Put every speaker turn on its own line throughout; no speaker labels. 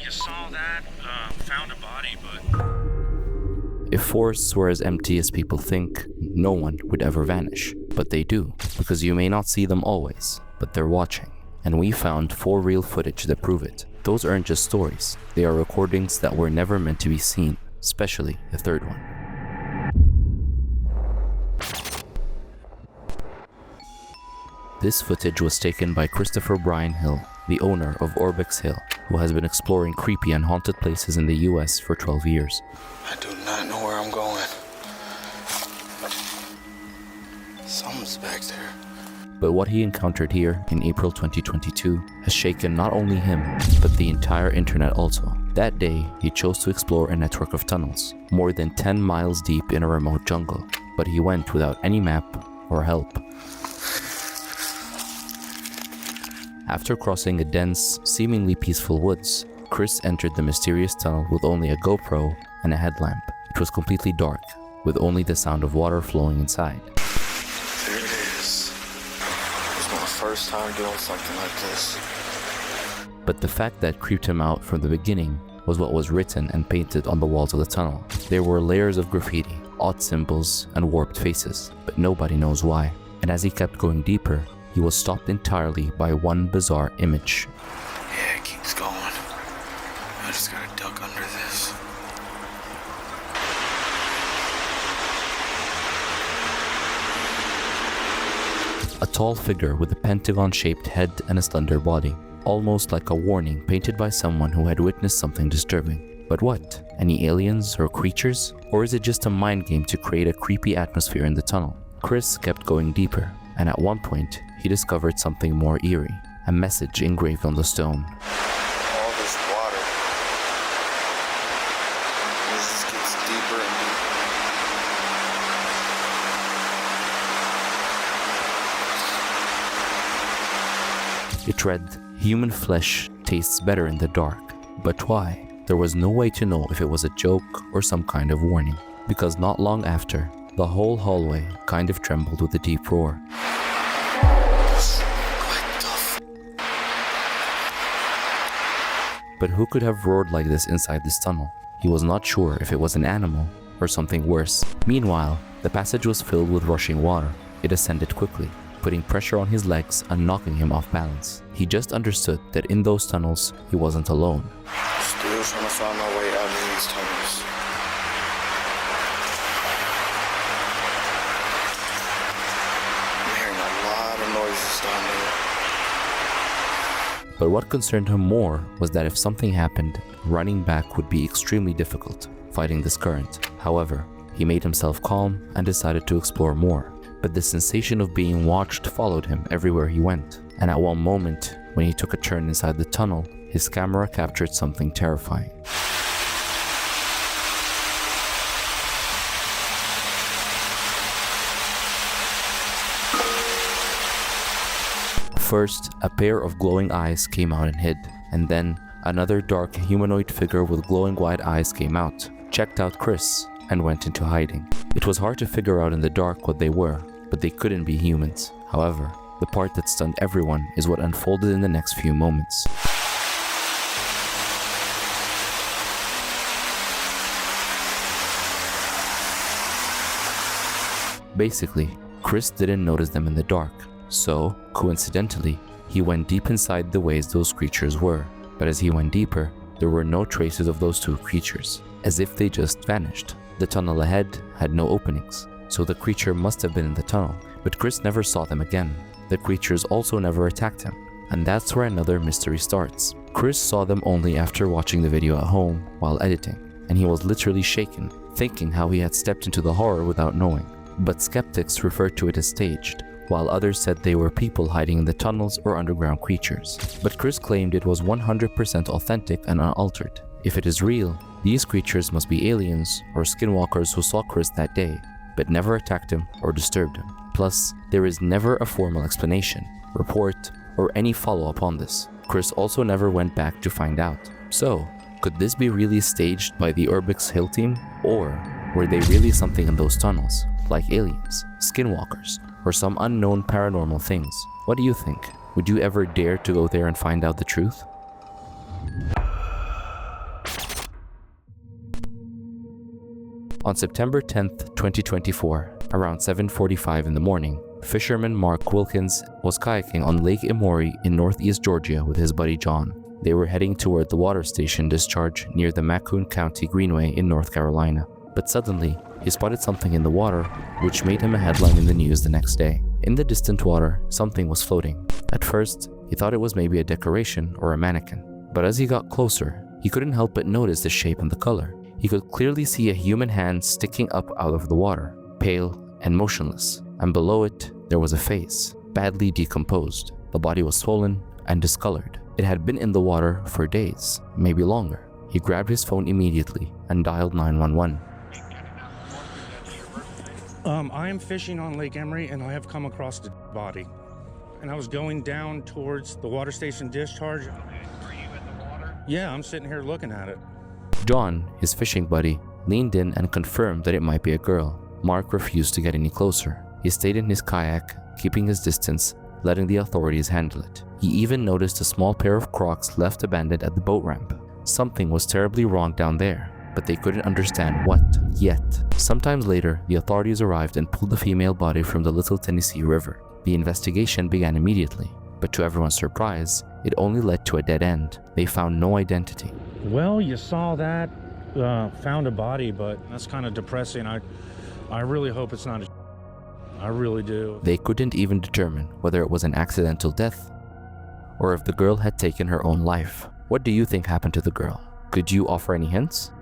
just saw that, found a body, but...
If forests were as empty as people think, no one would ever vanish. But they do, because you may not see them always, but they're watching. And we found 4 real footage that prove it. Those aren't just stories, they are recordings that were never meant to be seen, especially the third one. This footage was taken by Christopher Brian Hill, the owner of Orbex Hill, who has been exploring creepy and haunted places in the US for 12 years.
I do not know where I'm going. Something's back there.
But what he encountered here in April 2022 has shaken not only him, but the entire internet also. That day, he chose to explore a network of tunnels, more than 10 miles deep in a remote jungle. But he went without any map or help. After crossing a dense, seemingly peaceful woods, Chris entered the mysterious tunnel with only a GoPro and a headlamp. It was completely dark, with only the sound of water flowing inside.
There it is. It was my first time doing something like this.
But the fact that creeped him out from the beginning was what was written and painted on the walls of the tunnel. There were layers of graffiti, odd symbols, and warped faces, but nobody knows why. And as he kept going deeper, he was stopped entirely by one bizarre image.
Yeah, it keeps going. I just gotta duck under this.
A tall figure with a pentagon-shaped head and a slender body, almost like a warning painted by someone who had witnessed something disturbing. But what? Any aliens or creatures? Or is it just a mind game to create a creepy atmosphere in the tunnel? Chris kept going deeper, and at one point, he discovered something more eerie, a message engraved on the stone.
All this water. This just gets deeper and deeper.
It read, "Human flesh tastes better in the dark." But why? There was no way to know if it was a joke or some kind of warning, because not long after, the whole hallway kind of trembled with a deep roar. But who could have roared like this inside this tunnel? He was not sure if it was an animal or something worse. Meanwhile, the passage was filled with rushing water. It ascended quickly, putting pressure on his legs and knocking him off balance. He just understood that in those tunnels, he wasn't alone.
Still trying to find my way out of these tunnels. I'm hearing a lot of noises down there.
But what concerned him more was that if something happened, running back would be extremely difficult, fighting this current. However, he made himself calm and decided to explore more. But the sensation of being watched followed him everywhere he went. And at one moment, when he took a turn inside the tunnel, his camera captured something terrifying. First, a pair of glowing eyes came out and hid, and then another dark humanoid figure with glowing white eyes came out, checked out Chris, and went into hiding. It was hard to figure out in the dark what they were, but they couldn't be humans. However, the part that stunned everyone is what unfolded in the next few moments. Basically, Chris didn't notice them in the dark. So, coincidentally, he went deep inside the ways those creatures were. But as he went deeper, there were no traces of those two creatures, as if they just vanished. The tunnel ahead had no openings, so the creature must have been in the tunnel. But Chris never saw them again. The creatures also never attacked him. And that's where another mystery starts. Chris saw them only after watching the video at home while editing, and he was literally shaken, thinking how he had stepped into the horror without knowing. But skeptics referred to it as staged, while others said they were people hiding in the tunnels or underground creatures. But Chris claimed it was 100% authentic and unaltered. If it is real, these creatures must be aliens or skinwalkers who saw Chris that day, but never attacked him or disturbed him. Plus, there is never a formal explanation, report, or any follow-up on this. Chris also never went back to find out. So, could this be really staged by the Orbex Hill team? Or were they really something in those tunnels, like aliens, skinwalkers, or some unknown paranormal things? What do you think? Would you ever dare to go there and find out the truth? On September 10th, 2024, around 7:45 in the morning, fisherman Mark Wilkins was kayaking on Lake Emory in northeast Georgia with his buddy John. They were heading toward the water station discharge near the Macon County Greenway in North Carolina. But suddenly, he spotted something in the water, which made him a headline in the news the next day. In the distant water, something was floating. At first, he thought it was maybe a decoration or a mannequin. But as he got closer, he couldn't help but notice the shape and the color. He could clearly see a human hand sticking up out of the water, pale and motionless. And below it, there was a face, badly decomposed. The body was swollen and discolored. It had been in the water for days, maybe longer. He grabbed his phone immediately and dialed 911.
I am fishing on Lake Emery and I have come across the body. And I was going down towards the water station discharge.
Are you in the water?
Yeah, I'm sitting here looking at it.
John, his fishing buddy, leaned in and confirmed that it might be a girl. Mark refused to get any closer. He stayed in his kayak, keeping his distance, letting the authorities handle it. He even noticed a small pair of Crocs left abandoned at the boat ramp. Something was terribly wrong down there, but they couldn't understand what yet. Sometimes later, the authorities arrived and pulled the female body from the Little Tennessee River. The investigation began immediately, but to everyone's surprise, it only led to a dead end. They found no identity.
Well, you saw that, found a body, but that's kind of depressing. I really hope it's not I really do.
They couldn't even determine whether it was an accidental death or if the girl had taken her own life. What do you think happened to the girl? Could you offer any hints?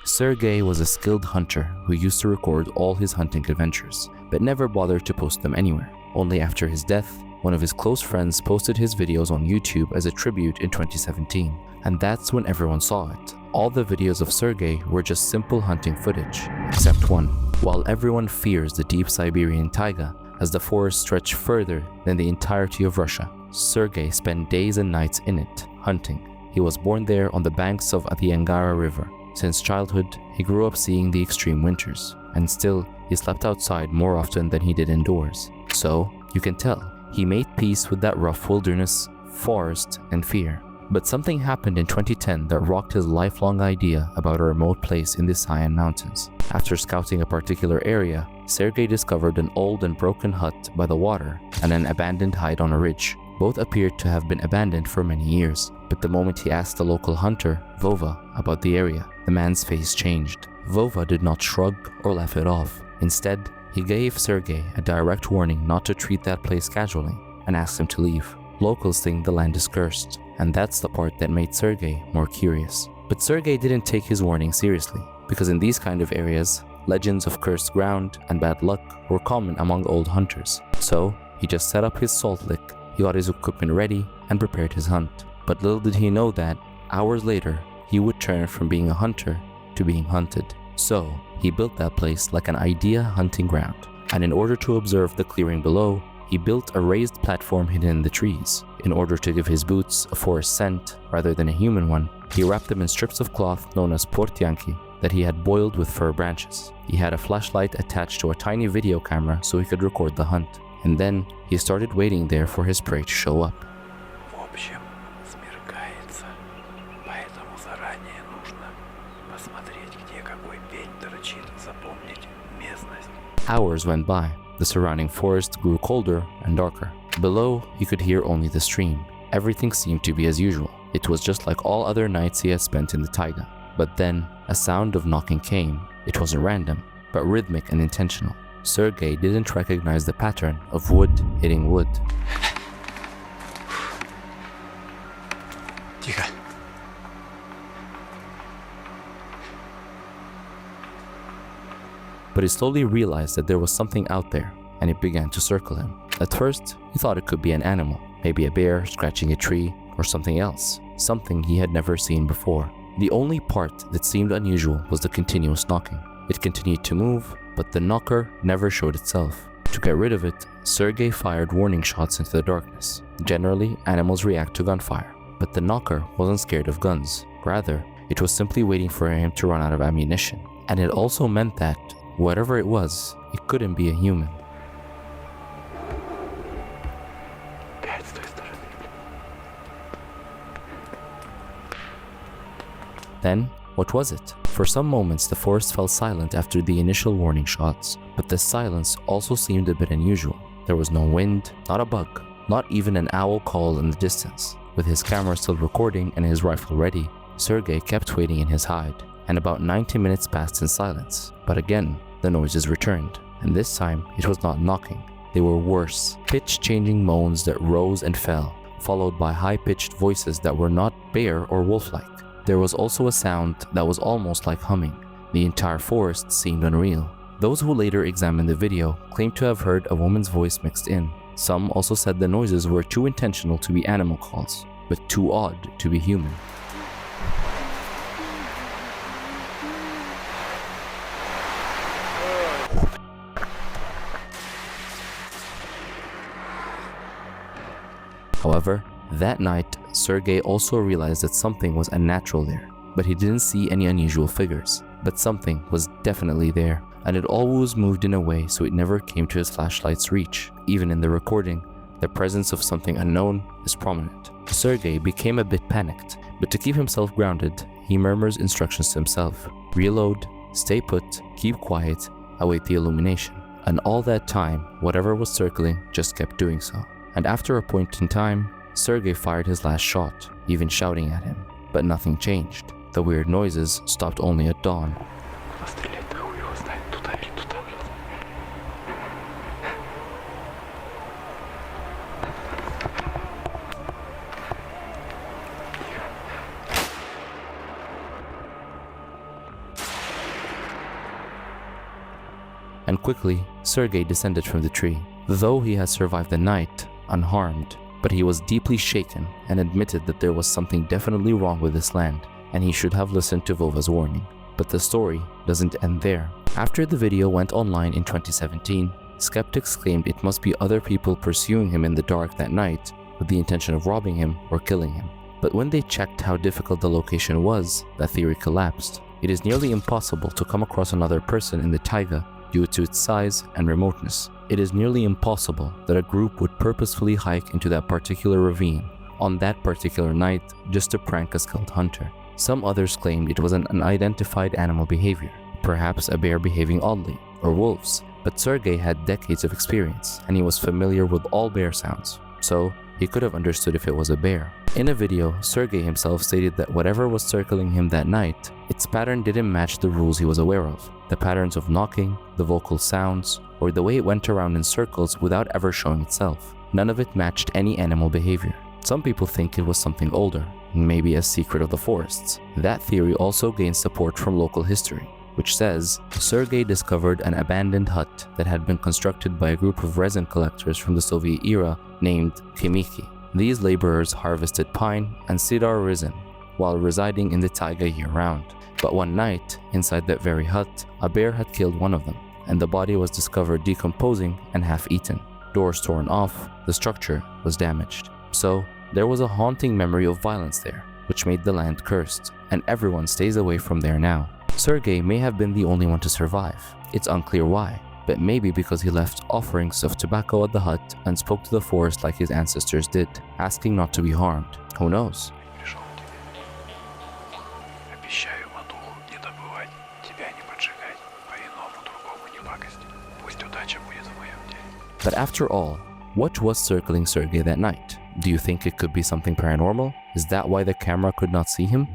Sergey was a skilled hunter who used to record all his hunting adventures, but never bothered to post them anywhere. Only after his death, one of his close friends posted his videos on YouTube as a tribute in 2017, and that's when everyone saw it. All the videos of Sergey were just simple hunting footage, except one. While everyone fears the deep Siberian taiga, as the forests stretch further than the entirety of Russia, Sergey spent days and nights in it, hunting. He was born there on the banks of the Angara River. Since childhood, he grew up seeing the extreme winters, and still, he slept outside more often than he did indoors. So, you can tell, he made peace with that rough wilderness, forest, and fear. But something happened in 2010 that rocked his lifelong idea about a remote place in the Sayan Mountains. After scouting a particular area, Sergey discovered an old and broken hut by the water and an abandoned hide on a ridge. Both appeared to have been abandoned for many years, but the moment he asked the local hunter, Vova, about the area, the man's face changed. Vova did not shrug or laugh it off. Instead, he gave Sergey a direct warning not to treat that place casually and asked him to leave. Locals think the land is cursed, and that's the part that made Sergey more curious. But Sergey didn't take his warning seriously, because in these kind of areas, legends of cursed ground and bad luck were common among old hunters. So, he just set up his salt lick, he got his equipment ready, and prepared his hunt. But little did he know that, hours later, he would turn from being a hunter to being hunted. So, he built that place like an idea hunting ground. And in order to observe the clearing below, he built a raised platform hidden in the trees. In order to give his boots a forest scent rather than a human one, he wrapped them in strips of cloth known as portyanki that he had boiled with fir branches. He had a flashlight attached to a tiny video camera so he could record the hunt. And then he started waiting there for his prey to show up. Hours went by. The surrounding forest grew colder and darker. Below, he could hear only the stream. Everything seemed to be as usual. It was just like all other nights he had spent in the taiga. But then, a sound of knocking came. It wasn't random, but rhythmic and intentional. Sergey didn't recognize the pattern of wood hitting wood.
Тихо.
But he slowly realized that there was something out there, and it began to circle him. At first, he thought it could be an animal, maybe a bear scratching a tree, or something else, something he had never seen before. The only part that seemed unusual was the continuous knocking. It continued to move, but the knocker never showed itself. To get rid of it, Sergey fired warning shots into the darkness. Generally, animals react to gunfire, but the knocker wasn't scared of guns. Rather, it was simply waiting for him to run out of ammunition. And it also meant that, whatever it was, it couldn't be a human. Then, what was it? For some moments, the forest fell silent after the initial warning shots, but the silence also seemed a bit unusual. There was no wind, not a bug, not even an owl call in the distance. With his camera still recording and his rifle ready, Sergey kept waiting in his hide, and about 90 minutes passed in silence. But again, the noises returned, and this time it was not knocking. They were worse, pitch-changing moans that rose and fell, followed by high-pitched voices that were not bear or wolf-like. There was also a sound that was almost like humming. The entire forest seemed unreal. Those who later examined the video claimed to have heard a woman's voice mixed in. Some also said the noises were too intentional to be animal calls, but too odd to be human. However, that night, Sergey also realized that something was unnatural there, but he didn't see any unusual figures. But something was definitely there, and it always moved in a way so it never came to his flashlight's reach. Even in the recording, the presence of something unknown is prominent. Sergey became a bit panicked, but to keep himself grounded, he murmurs instructions to himself. Reload, stay put, keep quiet, await the illumination. And all that time, whatever was circling just kept doing so. And after a point in time, Sergey fired his last shot, even shouting at him. But nothing changed. The weird noises stopped only at dawn. And quickly, Sergey descended from the tree. Though he had survived the night, unharmed, but he was deeply shaken and admitted that there was something definitely wrong with this land, and he should have listened to Vova's warning. But the story doesn't end there. After the video went online in 2017, skeptics claimed it must be other people pursuing him in the dark that night with the intention of robbing him or killing him. But when they checked how difficult the location was, that theory collapsed. It is nearly impossible to come across another person in the taiga due to its size and remoteness. It is nearly impossible that a group would purposefully hike into that particular ravine on that particular night just to prank a skilled hunter. Some others claimed it was an unidentified animal behavior, perhaps a bear behaving oddly, or wolves. But Sergey had decades of experience, and he was familiar with all bear sounds, so he could have understood if it was a bear. In a video, Sergey himself stated that whatever was circling him that night, its pattern didn't match the rules he was aware of. The patterns of knocking, the vocal sounds, or the way it went around in circles without ever showing itself. None of it matched any animal behavior. Some people think it was something older, maybe a secret of the forests. That theory also gained support from local history, which says Sergey discovered an abandoned hut that had been constructed by a group of resin collectors from the Soviet era named Khimiki. These laborers harvested pine and cedar resin while residing in the taiga year-round. But one night, inside that very hut, a bear had killed one of them, and the body was discovered decomposing and half-eaten. Doors torn off, the structure was damaged. So, there was a haunting memory of violence there, which made the land cursed, and everyone stays away from there now. Sergey may have been the only one to survive. It's unclear why, but maybe because he left offerings of tobacco at the hut and spoke to the forest like his ancestors did, asking not to be harmed. Who knows? But after all, what was circling Sergey that night? Do you think it could be something paranormal? Is that why the camera could not see him?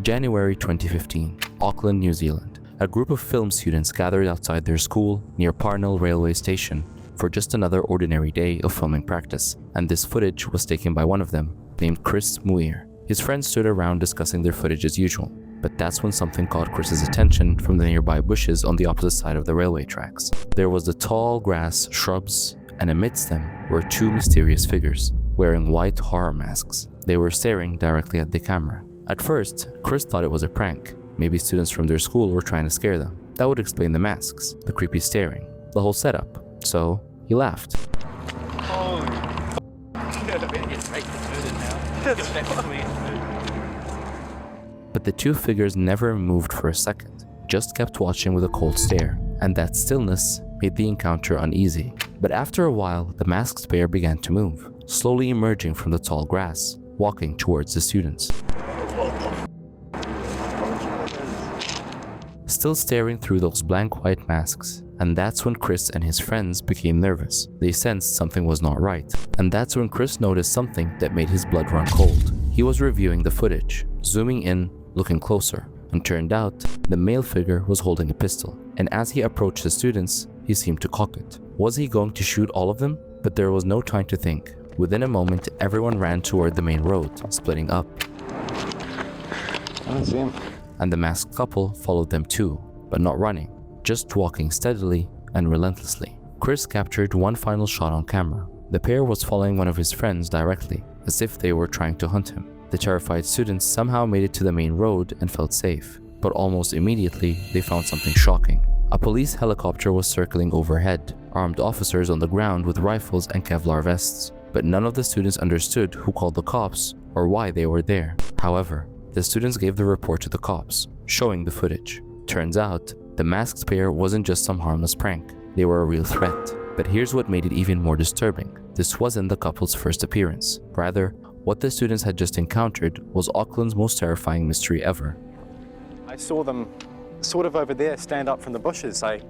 January 2015, Auckland, New Zealand. A group of film students gathered outside their school near Parnell railway station for just another ordinary day of filming practice, and this footage was taken by one of them, named Chris Muir. His friends stood around discussing their footage as usual, but that's when something caught Chris's attention from the nearby bushes on the opposite side of the railway tracks. There was the tall grass, shrubs, and amidst them were two mysterious figures, wearing white horror masks. They were staring directly at the camera. At first, Chris thought it was a prank. Maybe students from their school were trying to scare them. That would explain the masks, the creepy staring, the whole setup. So, he laughed. But the two figures never moved for a second, just kept watching with a cold stare, and that stillness made the encounter uneasy. But after a while, the masked pair began to move, slowly emerging from the tall grass, walking towards the students. Still staring through those blank white masks, and that's when Chris and his friends became nervous. They sensed something was not right, and that's when Chris noticed something that made his blood run cold. He was reviewing the footage, zooming in, looking closer, and turned out the male figure was holding a pistol, and as he approached the students, he seemed to cock it. Was he going to shoot all of them? But there was no time to think. Within a moment, everyone ran toward the main road, splitting up.
I don't see him.
And the masked couple followed them too, but not running, just walking steadily and relentlessly. Chris captured one final shot on camera. The pair was following one of his friends directly, as if they were trying to hunt him. The terrified students somehow made it to the main road and felt safe, but almost immediately they found something shocking. A police helicopter was circling overhead, armed officers on the ground with rifles and Kevlar vests, but none of the students understood who called the cops or why they were there. However, the students gave the report to the cops, showing the footage. Turns out, the masked pair wasn't just some harmless prank, they were a real threat. But here's what made it even more disturbing. This wasn't the couple's first appearance. Rather, what the students had just encountered was Auckland's most terrifying mystery ever.
I saw them sort of over there stand up from the bushes. I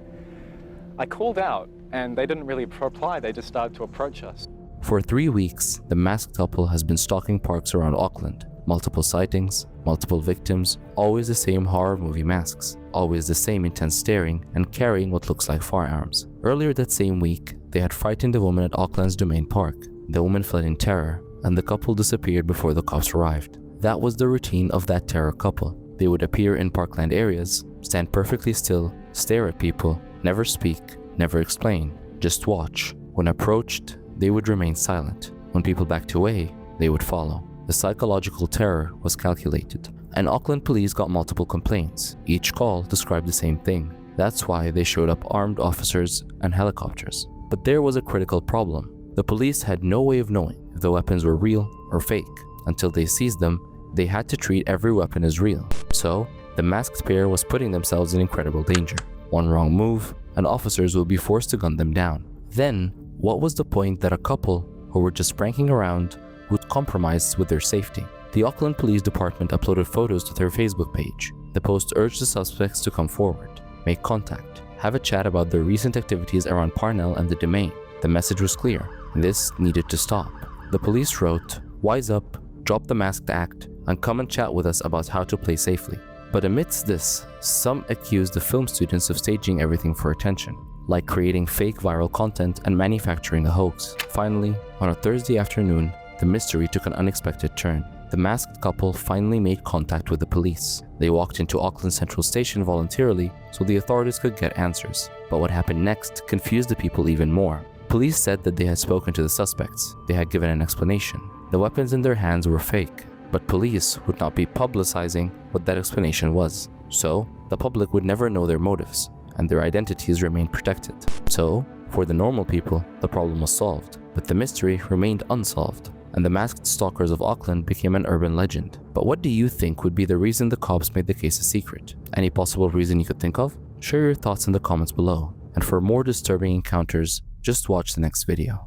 called out and they didn't really reply, they just started to approach us.
For 3 weeks, the masked couple has been stalking parks around Auckland. Multiple sightings, multiple victims, always the same horror movie masks, always the same intense staring and carrying what looks like firearms. Earlier that same week, they had frightened a woman at Auckland's Domain Park. The woman fled in terror, and the couple disappeared before the cops arrived. That was the routine of that terror couple. They would appear in parkland areas, stand perfectly still, stare at people, never speak, never explain, just watch. When approached, they would remain silent. When people backed away, they would follow. The psychological terror was calculated, and Auckland police got multiple complaints. Each call described the same thing. That's why they showed up armed officers and helicopters. But there was a critical problem. The police had no way of knowing if the weapons were real or fake. Until they seized them, they had to treat every weapon as real. So, the masked pair was putting themselves in incredible danger. One wrong move, and officers would be forced to gun them down. Then, what was the point that a couple who were just pranking around would compromise with their safety? The Auckland Police Department uploaded photos to their Facebook page. The post urged the suspects to come forward, make contact, have a chat about their recent activities around Parnell and the Domain. The message was clear. This needed to stop. The police wrote, "Wise up, drop the masked act, and come and chat with us about how to play safely." But amidst this, some accused the film students of staging everything for attention, like creating fake viral content and manufacturing a hoax. Finally, on a Thursday afternoon, the mystery took an unexpected turn. The masked couple finally made contact with the police. They walked into Auckland Central Station voluntarily so the authorities could get answers. But what happened next confused the people even more. Police said that they had spoken to the suspects. They had given an explanation. The weapons in their hands were fake, but police would not be publicizing what that explanation was. So, the public would never know their motives, and their identities remained protected. So, for the normal people, the problem was solved, but the mystery remained unsolved, and the masked stalkers of Auckland became an urban legend. But what do you think would be the reason the cops made the case a secret? Any possible reason you could think of? Share your thoughts in the comments below, and for more disturbing encounters, just watch the next video.